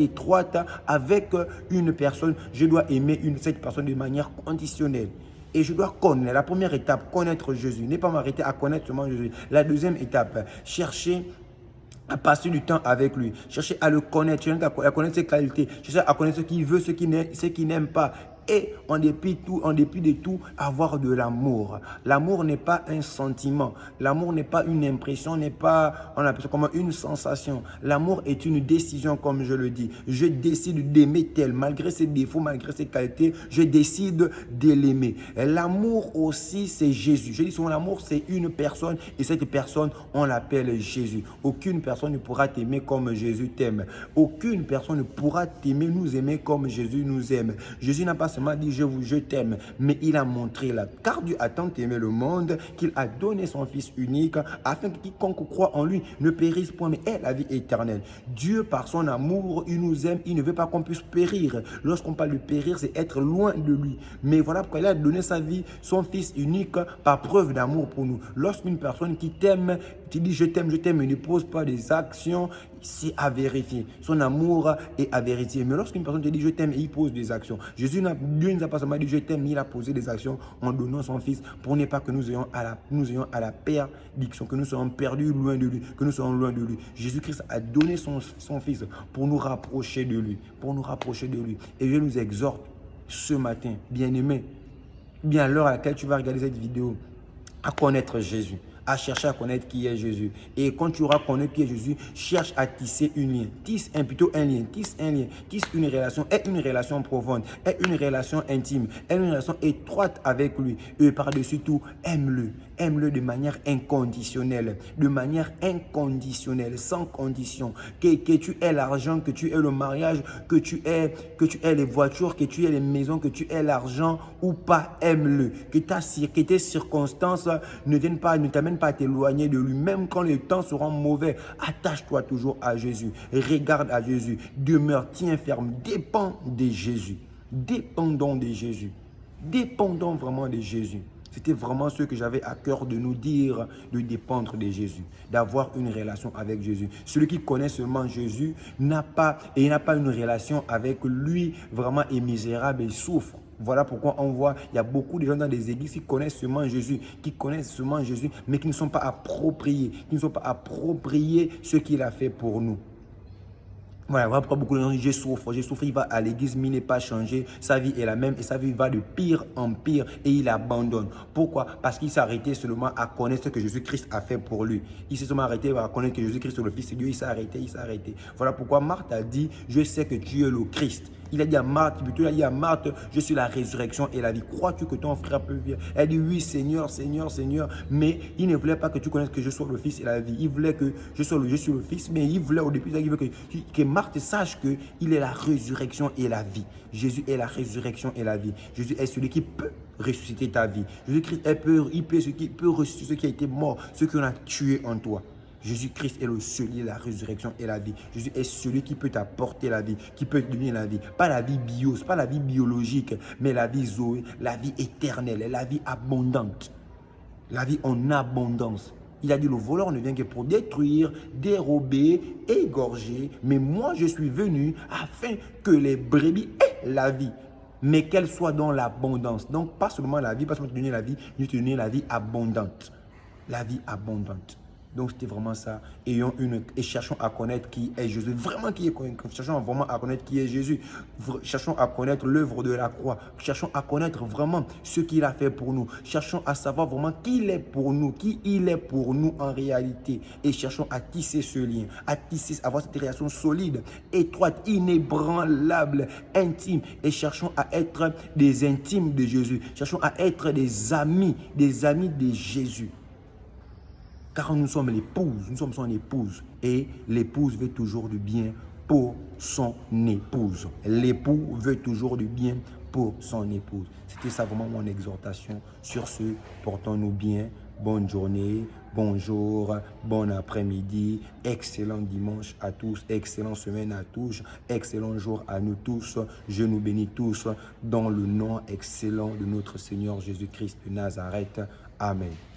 étroite avec une personne, je dois aimer cette personne de manière conditionnelle. Et je dois connaître. La première étape, connaître Jésus. Ne pas m'arrêter à connaître seulement Jésus. La deuxième étape, chercher à passer du temps avec lui, chercher à le connaître, chercher à connaître ses qualités, chercher à connaître ce qu'il veut, ce qu'il n'aime pas. Et en dépit de tout, avoir de l'amour. L'amour n'est pas un sentiment. L'amour n'est pas une impression, n'est pas, on appelle ça comme une sensation. L'amour est une décision, comme je le dis. Je décide d'aimer tel, malgré ses défauts, malgré ses qualités, je décide de l'aimer. L'amour aussi, c'est Jésus. Je dis souvent, l'amour, c'est une personne et cette personne, on l'appelle Jésus. Aucune personne ne pourra t'aimer comme Jésus t'aime. Aucune personne ne pourra t'aimer, nous aimer comme Jésus nous aime. Jésus n'a pas seulement dit je t'aime, mais il a montré là, car Dieu a tant aimé le monde qu'il a donné son Fils unique afin que quiconque croit en lui ne périsse point mais ait la vie éternelle. Dieu par son amour, il nous aime, il ne veut pas qu'on puisse périr. Lorsqu'on parle de périr, c'est être loin de lui. Mais voilà pourquoi il a donné sa vie, son Fils unique par preuve d'amour pour nous. Lorsqu'une personne qui t'aime, qui dit je t'aime, et ne pose pas des actions, c'est à vérifier. Son amour est à vérifier. Mais lorsqu'une personne te dit je t'aime et il pose des actions, Dieu ne nous a pas seulement dit je t'aime, mais il a posé des actions en donnant son Fils pour ne pas que nous ayons à la perdition, que nous soyons perdus loin de lui, que nous soyons loin de lui. Jésus-Christ a donné son Fils pour nous rapprocher de lui, Et je nous exhorte ce matin, bien-aimé, bien à l'heure à laquelle tu vas regarder cette vidéo, à connaître Jésus, à chercher à connaître qui est Jésus. Et quand tu auras connu qui est Jésus, cherche à tisser un lien. Tisse une relation. Aie une relation profonde. Aie une relation intime. Aie une relation étroite avec lui. Et par-dessus tout, aime-le. Aime-le de manière inconditionnelle. Sans condition. Que tu aies l'argent, que tu aies le mariage, que tu aies les voitures, que tu aies les maisons, que tu aies l'argent ou pas, aime-le. Que tes circonstances ne t'amènent pas à t'éloigner de lui. Même quand les temps seront mauvais, attache-toi toujours à Jésus. Regarde à Jésus. Demeure, tiens ferme. Dépends de Jésus. Dépendons de Jésus. Dépendons vraiment de Jésus. C'était vraiment ce que j'avais à cœur de nous dire, de dépendre de Jésus, d'avoir une relation avec Jésus. Celui qui connaît seulement Jésus n'a pas une relation avec lui, vraiment est misérable et souffre. Voilà pourquoi on voit, il y a beaucoup de gens dans des églises qui connaissent seulement Jésus, mais qui ne sont pas appropriés, ce qu'il a fait pour nous. Voilà pourquoi beaucoup de gens disent je souffre, il va à l'église, mais il n'est pas changé, sa vie est la même et sa vie va de pire en pire et il abandonne. Pourquoi? Parce qu'il s'est arrêté seulement à connaître ce que Jésus-Christ a fait pour lui. Il s'est seulement arrêté à connaître que Jésus-Christ est le Fils de Dieu, il s'est arrêté. Voilà pourquoi Marthe a dit, je sais que tu es le Christ. Il a dit à Marthe, je suis la résurrection et la vie. Crois-tu que ton frère peut vivre? Elle dit, oui, Seigneur. Mais il ne voulait pas que tu connaisses que je sois le Fils et la vie. Il voulait que je suis le Fils, mais il voulait au début, il veut que Marthe sache qu'il est la résurrection et la vie. Jésus est la résurrection et la vie. Jésus est celui qui peut ressusciter ta vie. Jésus-Christ, il peut ressusciter ce qui a été mort, ce qu'on a tué en toi. Jésus-Christ est le seul, la résurrection et la vie. Jésus est celui qui peut t'apporter la vie, qui peut te donner la vie. Pas la vie pas la vie biologique, mais la vie Zoé, la vie éternelle, la vie abondante. La vie en abondance. Il a dit, le voleur ne vient que pour détruire, dérober, égorger. Mais moi, je suis venu afin que les brebis aient la vie. Mais qu'elle soit dans l'abondance. Donc, pas seulement la vie, pas seulement te donner la vie, mais te donner la vie abondante. La vie abondante. Donc, c'était vraiment ça. Et cherchons à connaître qui est Jésus. Cherchons vraiment à connaître qui est Jésus. Cherchons à connaître l'œuvre de la croix. Cherchons à connaître vraiment ce qu'il a fait pour nous. Cherchons à savoir vraiment qui il est pour nous en réalité. Et cherchons à tisser ce lien, avoir cette relation solide, étroite, inébranlable, intime. Et cherchons à être des intimes de Jésus. Cherchons à être des amis de Jésus. Car nous sommes son épouse. Et l'épouse veut toujours du bien pour son épouse. L'époux veut toujours du bien pour son épouse. C'était ça vraiment mon exhortation. Sur ce, portons-nous bien. Bonne journée, bonjour, bon après-midi, excellent dimanche à tous, excellente semaine à tous, excellent jour à nous tous. Je nous bénis tous dans le nom excellent de notre Seigneur Jésus-Christ de Nazareth. Amen.